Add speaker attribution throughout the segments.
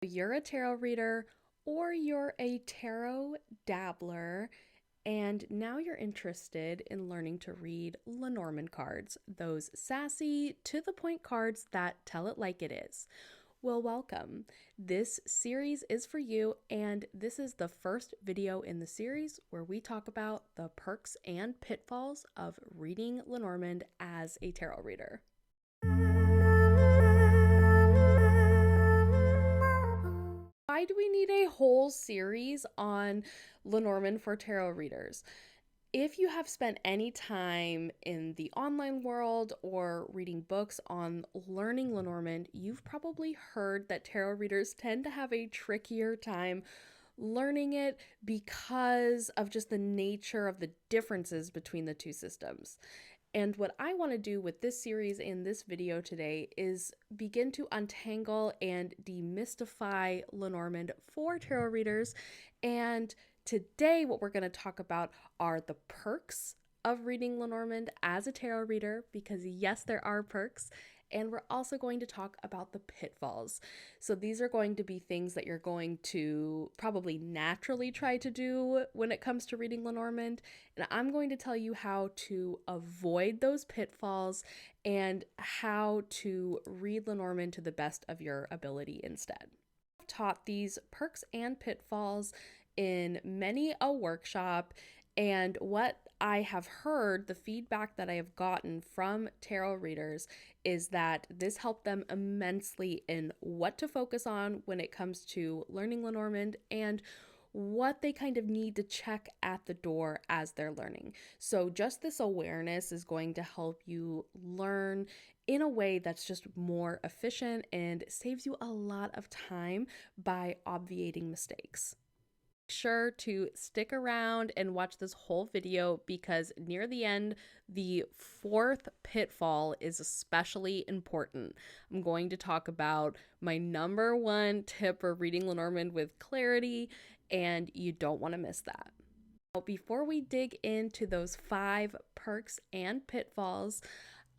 Speaker 1: You're a tarot reader or you're a tarot dabbler, and now you're interested in learning to read Lenormand cards, those sassy, to the point cards that tell it like it is. Well, welcome. This series is for you, and this is the first video in the series where we talk about the perks and pitfalls of reading Lenormand as a tarot reader. Why do we need a whole series on Lenormand for tarot readers? If you have spent any time in the online world or reading books on learning Lenormand, you've probably heard that tarot readers tend to have a trickier time learning it because of just the nature of the differences between the two systems. And what I want to do with this series in this video today is begin to untangle and demystify Lenormand for tarot readers. And today, what we're going to talk about are the perks of reading Lenormand as a tarot reader, because yes, there are perks. And we're also going to talk about the pitfalls. So these are going to be things that you're going to probably naturally try to do when it comes to reading Lenormand. And I'm going to tell you how to avoid those pitfalls and how to read Lenormand to the best of your ability instead. I've taught these perks and pitfalls in many a workshop, and what I have heard, the feedback that I have gotten from tarot readers is that this helped them immensely in what to focus on when it comes to learning Lenormand and what they kind of need to check at the door as they're learning. So just this awareness is going to help you learn in a way that's just more efficient and saves you a lot of time by obviating mistakes. Sure to stick around and watch this whole video, because near the end, the fourth pitfall is especially important. I'm going to talk about my number one tip for reading Lenormand with clarity, and you don't want to miss that. Now, before we dig into those 5 perks and pitfalls,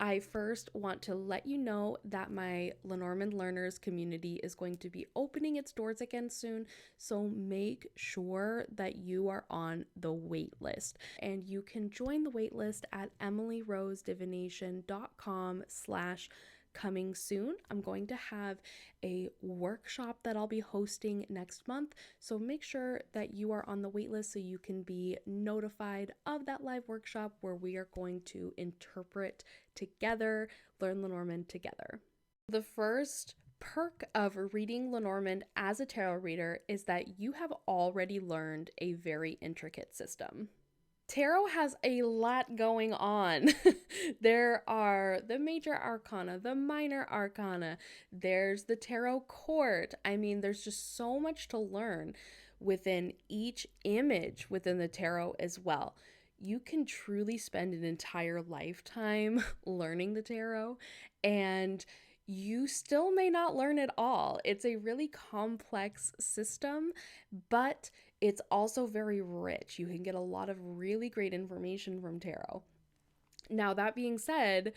Speaker 1: I first want to let you know that my Lenormand Learners community is going to be opening its doors again soon, so make sure that you are on the wait list. And you can join the wait list at emilyrosedivination.com/coming soon. I'm going to have a workshop that I'll be hosting next month, so make sure that you are on the waitlist so you can be notified of that live workshop where we are going to interpret together, learn Lenormand together. The first perk of reading Lenormand as a tarot reader is that you have already learned a very intricate system. Tarot has a lot going on. There are the major arcana, the minor arcana, there's the tarot court. I mean, there's just so much to learn within each image within the tarot as well. You can truly spend an entire lifetime learning the tarot, and you still may not learn it all. It's a really complex system, but it's also very rich. You can get a lot of really great information from tarot. Now, that being said,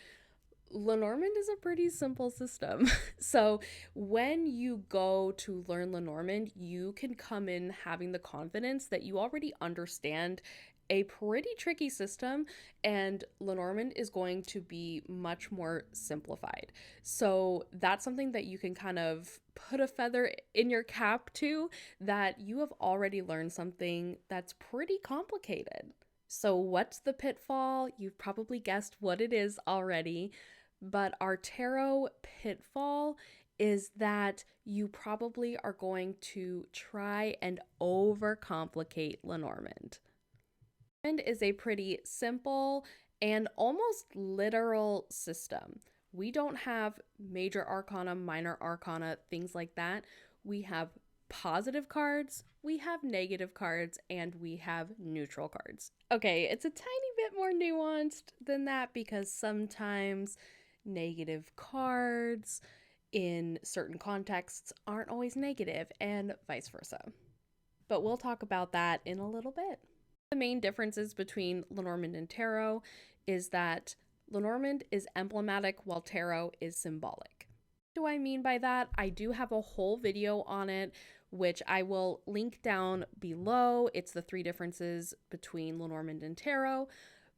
Speaker 1: Lenormand is a pretty simple system. So when you go to learn Lenormand, you can come in having the confidence that you already understand a pretty tricky system, and Lenormand is going to be much more simplified. So that's something that you can kind of put a feather in your cap to, that you have already learned something that's pretty complicated. So what's the pitfall? You've probably guessed what it is already, but our tarot pitfall is that you probably are going to try and overcomplicate Lenormand. Lenormand is a pretty simple and almost literal system. We don't have major arcana, minor arcana, things like that. We have positive cards, we have negative cards, and we have neutral cards. Okay, it's a tiny bit more nuanced than that, because sometimes negative cards in certain contexts aren't always negative, and vice versa. But we'll talk about that in a little bit. The main differences between Lenormand and tarot is that Lenormand is emblematic while tarot is symbolic. Do I mean by that? I do have a whole video on it, which I will link down below. It's the 3 differences between Lenormand and tarot.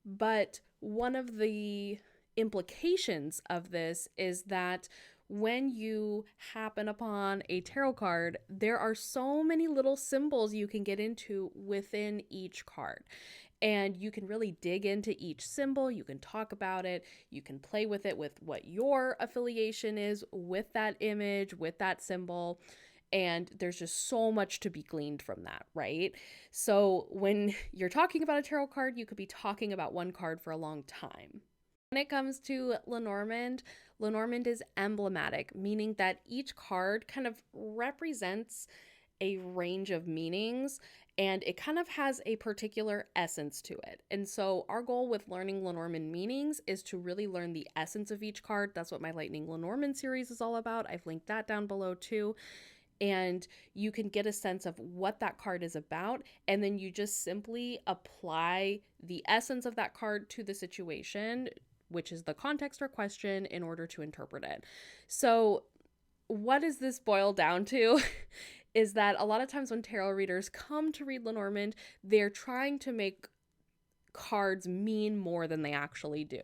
Speaker 1: But one of the implications of this is that when you happen upon a tarot card, there are so many little symbols you can get into within each card. And you can really dig into each symbol. You can talk about it. You can play with it with what your affiliation is with that image, with that symbol. And there's just so much to be gleaned from that, right? So when you're talking about a tarot card, you could be talking about one card for a long time. When it comes to Lenormand, Lenormand is emblematic, meaning that each card kind of represents a range of meanings, and it kind of has a particular essence to it. And so our goal with learning Lenormand meanings is to really learn the essence of each card. That's what my Lightning Lenormand series is all about. I've linked that down below too. And you can get a sense of what that card is about, and then you just simply apply the essence of that card to the situation, which is the context or question, in order to interpret it. So what does this boil down to? Is that a lot of times when tarot readers come to read Lenormand, they're trying to make cards mean more than they actually do.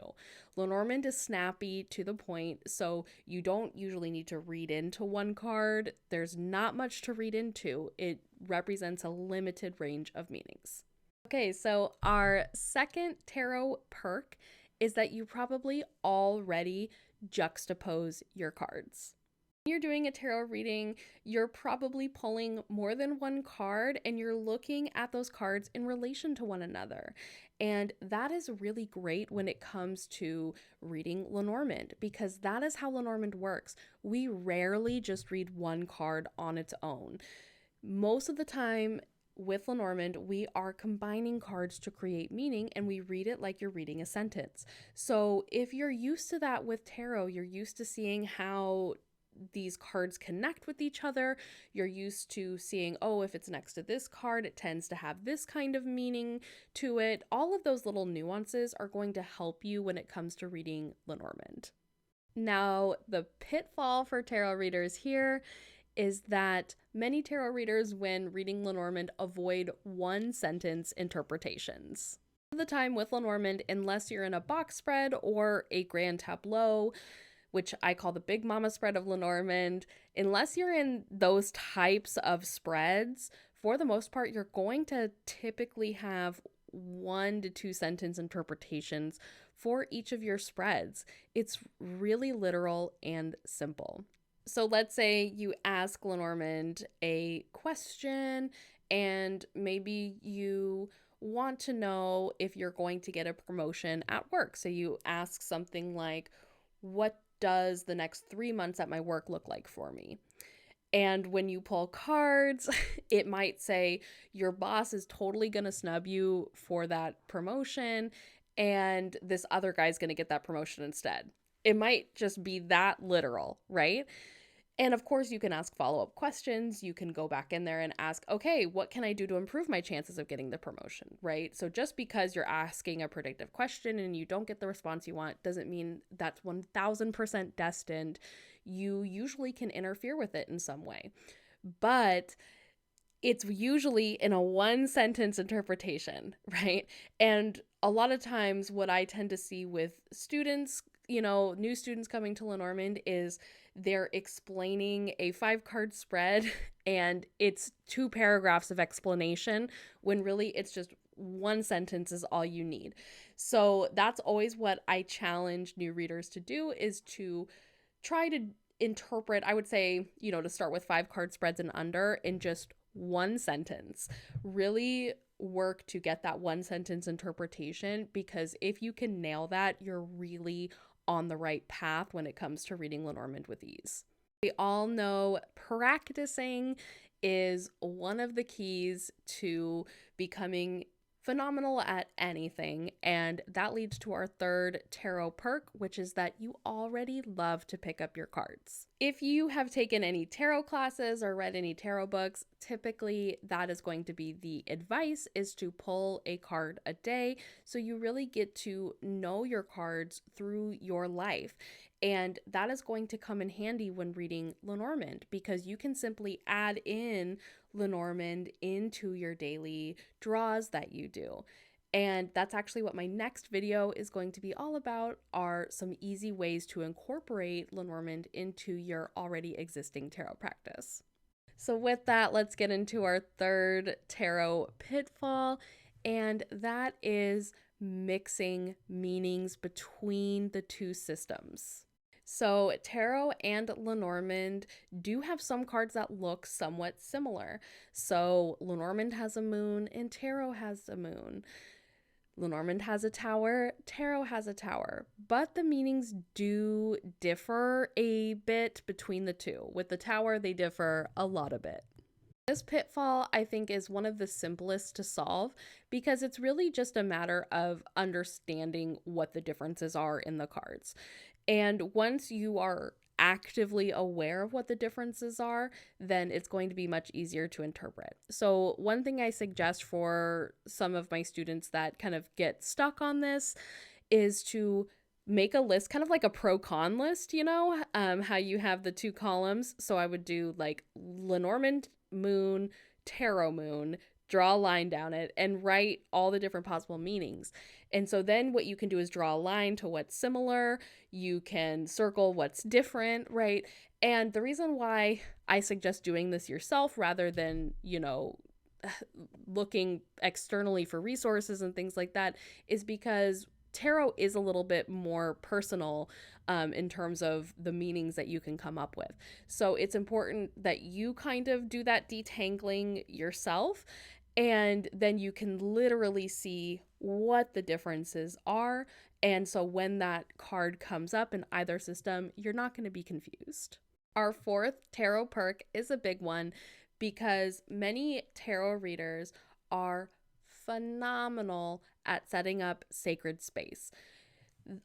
Speaker 1: Lenormand is snappy to the point, so you don't usually need to read into one card. There's not much to read into. It represents a limited range of meanings. Okay, so our second tarot perk is that you probably already juxtapose your cards. When you're doing a tarot reading, you're probably pulling more than one card and you're looking at those cards in relation to one another. And that is really great when it comes to reading Lenormand, because that is how Lenormand works. We rarely just read one card on its own. Most of the time with Lenormand, we are combining cards to create meaning, and we read it like you're reading a sentence. So if you're used to that with tarot, you're used to seeing how these cards connect with each other. You're used to seeing, oh, if it's next to this card, it tends to have this kind of meaning to it. All of those little nuances are going to help you when it comes to reading Lenormand. Now, the pitfall for tarot readers here is that many tarot readers, when reading Lenormand, avoid one sentence interpretations. Most of the time with Lenormand, unless you're in a box spread or a grand tableau, which I call the Big Mama spread of Lenormand, unless you're in those types of spreads, for the most part, you're going to typically have 1 to 2 sentence interpretations for each of your spreads. It's really literal and simple. So let's say you ask Lenormand a question, and maybe you want to know if you're going to get a promotion at work. So you ask something like, what does the next 3 months at my work look like for me? And when you pull cards, it might say your boss is totally going to snub you for that promotion, and this other guy's going to get that promotion instead. It might just be that literal, right? And of course, you can ask follow-up questions. You can go back in there and ask, okay, what can I do to improve my chances of getting the promotion, right? So just because you're asking a predictive question and you don't get the response you want doesn't mean that's 1000% destined. You usually can interfere with it in some way. But it's usually in a one-sentence interpretation, right? And a lot of times what I tend to see with students, new students coming to Lenormand, is they're explaining a 5-card spread and it's 2 paragraphs of explanation when really it's just 1 sentence is all you need. So that's always what I challenge new readers to do, is to try to interpret, I would say, to start with 5-card spreads and under in just 1 sentence. Really work to get that 1 sentence interpretation, because if you can nail that, you're really on the right path when it comes to reading Lenormand with ease. We all know practicing is one of the keys to becoming phenomenal at anything, and that leads to our third tarot perk, which is that you already love to pick up your cards. If you have taken any tarot classes or read any tarot books, typically that is going to be the advice, is to pull a card a day. So you really get to know your cards through your life. And that is going to come in handy when reading Lenormand, because you can simply add in Lenormand into your daily draws that you do. And that's actually what my next video is going to be all about, are some easy ways to incorporate Lenormand into your already existing tarot practice. So with that, let's get into our third tarot pitfall, and that is mixing meanings between the two systems. So tarot and Lenormand do have some cards that look somewhat similar. So Lenormand has a moon and tarot has a moon. Lenormand has a tower, tarot has a tower, but the meanings do differ a bit between the two. With the tower, they differ a lot a bit. This pitfall, I think, is one of the simplest to solve, because it's really just a matter of understanding what the differences are in the cards. And once you are actively aware of what the differences are, then it's going to be much easier to interpret. So one thing I suggest for some of my students that kind of get stuck on this is to make a list, kind of like a pro-con list, how you have the two columns. So I would do like Lenormand moon, tarot moon, draw a line down it, and write all the different possible meanings. And so then what you can do is draw a line to what's similar. You can circle what's different, right? And the reason why I suggest doing this yourself rather than, looking externally for resources and things like that is because tarot is a little bit more personal in terms of the meanings that you can come up with. So it's important that you kind of do that detangling yourself, and then you can literally see what the differences are. And so when that card comes up in either system, you're not going to be confused. Our fourth tarot perk is a big one, because many tarot readers are phenomenal at setting up sacred space.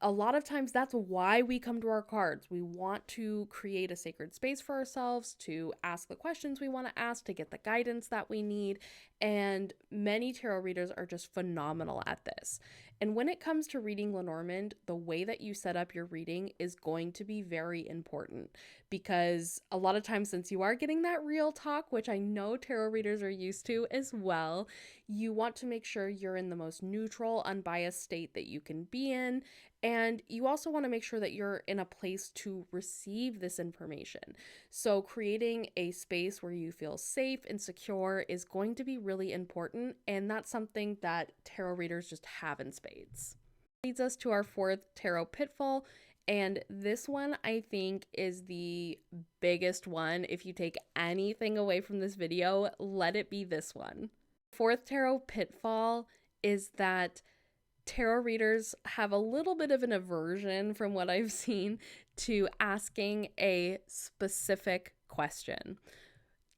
Speaker 1: A lot of times that's why we come to our cards. We want to create a sacred space for ourselves, to ask the questions we want to ask, to get the guidance that we need. And many tarot readers are just phenomenal at this. And when it comes to reading Lenormand, the way that you set up your reading is going to be very important, because a lot of times, since you are getting that real talk, which I know tarot readers are used to as well, you want to make sure you're in the most neutral, unbiased state that you can be in. And you also want to make sure that you're in a place to receive this information. So creating a space where you feel safe and secure is going to be really important. And that's something that tarot readers just have in spades. Leads us to our fourth tarot pitfall. And this one, I think, is the biggest one. If you take anything away from this video, let it be this one. Fourth tarot pitfall is that tarot readers have a little bit of an aversion, from what I've seen, to asking a specific question.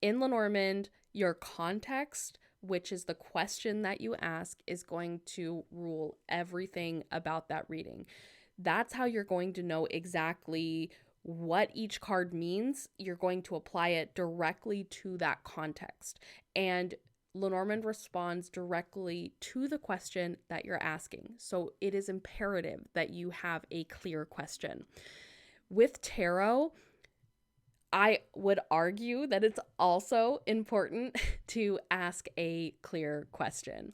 Speaker 1: In Lenormand, your context, which is the question that you ask, is going to rule everything about that reading. That's how you're going to know exactly what each card means. You're going to apply it directly to that context. And Lenormand responds directly to the question that you're asking. So it is imperative that you have a clear question. With tarot, I would argue that it's also important to ask a clear question.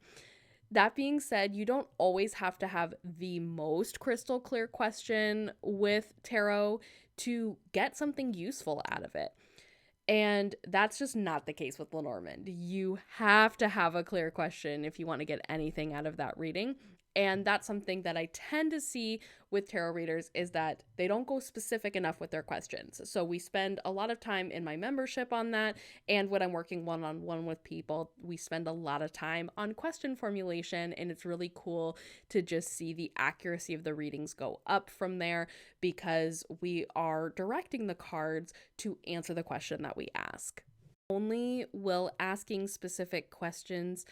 Speaker 1: That being said, you don't always have to have the most crystal clear question with tarot to get something useful out of it. And that's just not the case with Lenormand. You have to have a clear question if you want to get anything out of that reading. And that's something that I tend to see with tarot readers, is that they don't go specific enough with their questions. So we spend a lot of time in my membership on that. And when I'm working one-on-one with people, we spend a lot of time on question formulation. And it's really cool to just see the accuracy of the readings go up from there, because we are directing the cards to answer the question that we ask. Only will asking specific questions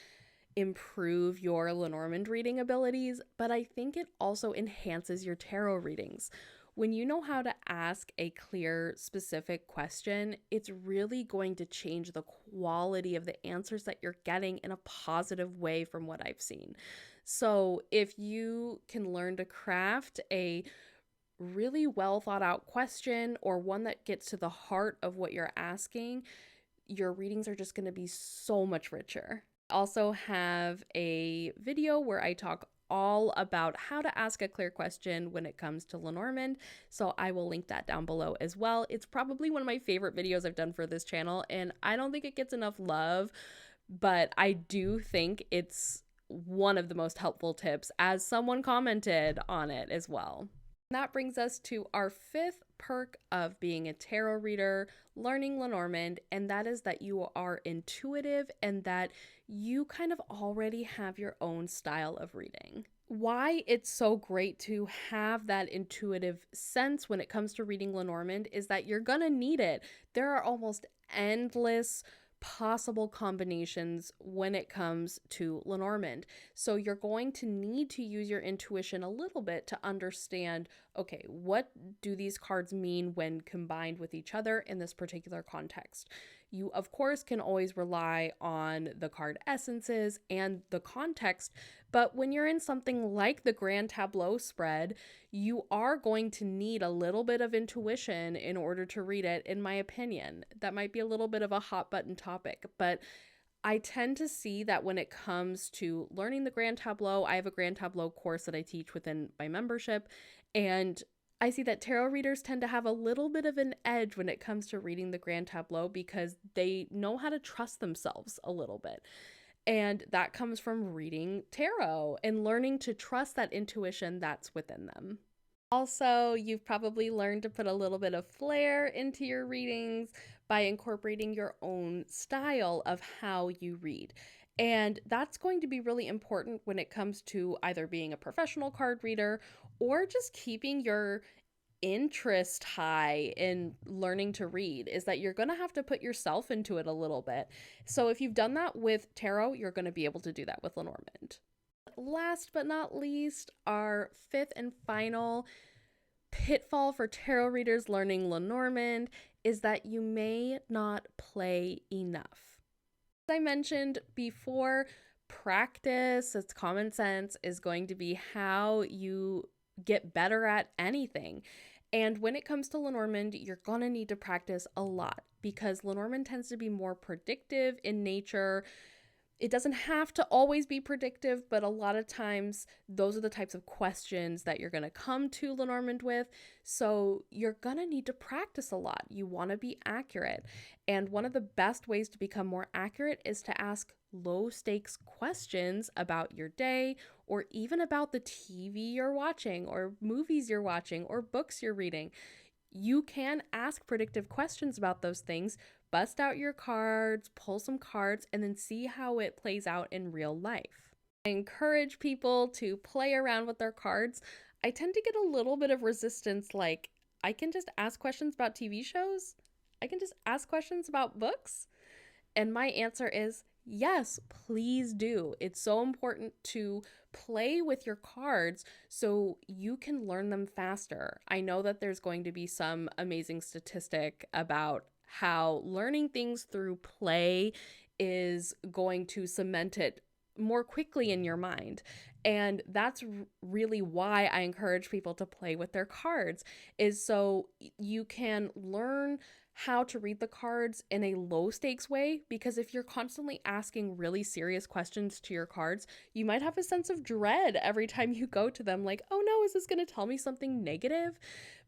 Speaker 1: improve your Lenormand reading abilities, but I think it also enhances your tarot readings. When you know how to ask a clear, specific question, it's really going to change the quality of the answers that you're getting in a positive way from what I've seen. So if you can learn to craft a really well thought out question or one that gets to the heart of what you're asking, your readings are just going to be so much richer. I also have a video where I talk all about how to ask a clear question when it comes to Lenormand, so I will link that down below as well. It's probably one of my favorite videos I've done for this channel, and I don't think it gets enough love, but I do think it's one of the most helpful tips, as someone commented on it as well. That brings us to our fifth perk of being a tarot reader, learning Lenormand, and that is that you are intuitive and that you kind of already have your own style of reading. Why it's so great to have that intuitive sense when it comes to reading Lenormand is that you're gonna need it. There are almost endless possible combinations when it comes to Lenormand. So you're going to need to use your intuition a little bit to understand, okay, what do these cards mean when combined with each other in this particular context? You, of course, can always rely on the card essences and the context, but when you're in something like the Grand Tableau spread, you are going to need a little bit of intuition in order to read it, in my opinion. That might be a little bit of a hot button topic, but I tend to see that when it comes to learning the Grand Tableau, I have a Grand Tableau course that I teach within my membership, and I see that tarot readers tend to have a little bit of an edge when it comes to reading the Grand Tableau because they know how to trust themselves a little bit. And that comes from reading tarot and learning to trust that intuition that's within them. Also, you've probably learned to put a little bit of flair into your readings by incorporating your own style of how you read. And that's going to be really important when it comes to either being a professional card reader or just keeping your interest high in learning to read, is that you're going to have to put yourself into it a little bit. So if you've done that with tarot, you're going to be able to do that with Lenormand. Last but not least, our fifth and final pitfall for tarot readers learning Lenormand is that you may not play enough. As I mentioned before, practice, it's common sense, is going to be how you get better at anything. And when it comes to Lenormand, you're gonna need to practice a lot because Lenormand tends to be more predictive in nature. It doesn't have to always be predictive, but a lot of times those are the types of questions that you're going to come to Lenormand with. So you're going to need to practice a lot. You want to be accurate. And one of the best ways to become more accurate is to ask low stakes questions about your day or even about the TV you're watching or movies you're watching or books you're reading. You can ask predictive questions about those things, bust out your cards, pull some cards, and then see how it plays out in real life. I encourage people to play around with their cards. I tend to get a little bit of resistance, like, I can just ask questions about TV shows? I can just ask questions about books? And my answer is yes, please do. It's so important to play with your cards so you can learn them faster. I know that there's going to be some amazing statistic about how learning things through play is going to cement it more quickly in your mind. And that's really why I encourage people to play with their cards, is so you can learn how to read the cards in a low stakes way, because if you're constantly asking really serious questions to your cards, you might have a sense of dread every time you go to them, like, oh no, is this going to tell me something negative?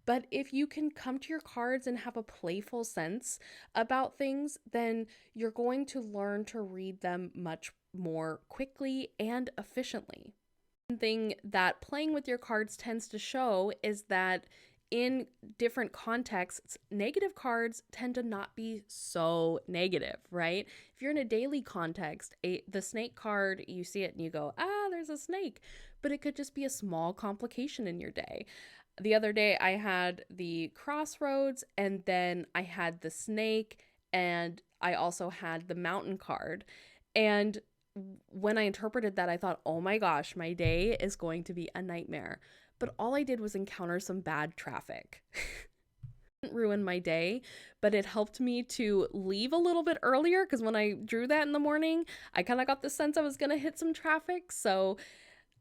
Speaker 1: But if you can come to your cards and have a playful sense about things, then you're going to learn to read them much more quickly and efficiently. One thing that playing with your cards tends to show is that in different contexts, negative cards tend to not be so negative, right? If you're in a daily context, the snake card, you see it and you go, ah, there's a snake, but it could just be a small complication in your day. The other day I had the crossroads, and then I had the snake, and I also had the mountain card. And when I interpreted that, I thought, oh my gosh, my day is going to be a nightmare. but all I did was encounter some bad traffic. Didn't ruin my day, but it helped me to leave a little bit earlier, because when I drew that in the morning, I kind of got the sense I was going to hit some traffic. So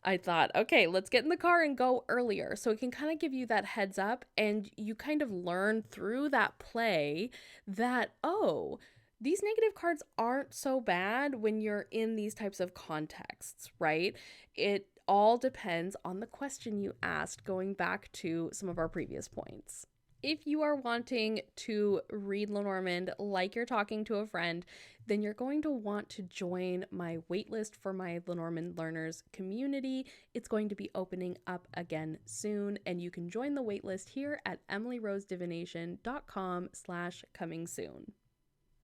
Speaker 1: I thought, okay, let's get in the car and go earlier. So it can kind of give you that heads up, and you kind of learn through that play that, oh, these negative cards aren't so bad when you're in these types of contexts, right? It all depends on the question you asked, going back to some of our previous points. If you are wanting to read Lenormand like you're talking to a friend, then you're going to want to join my waitlist for my Lenormand Learners community. It's going to be opening up again soon, and you can join the waitlist here at emilyrosedivination.com/coming soon.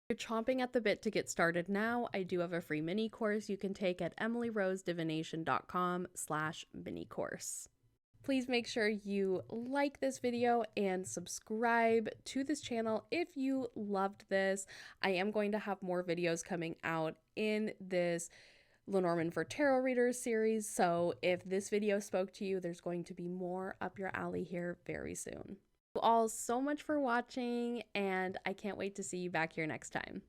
Speaker 1: If you're chomping at the bit to get started now, I do have a free mini course you can take at emilyrosedivination.com/mini course. Please make sure you like this video and subscribe to this channel if you loved this. I am going to have more videos coming out in this Lenormand for Tarot Readers series, so if this video spoke to you, there's going to be more up your alley here very soon. Thank you all so much for watching, and I can't wait to see you back here next time.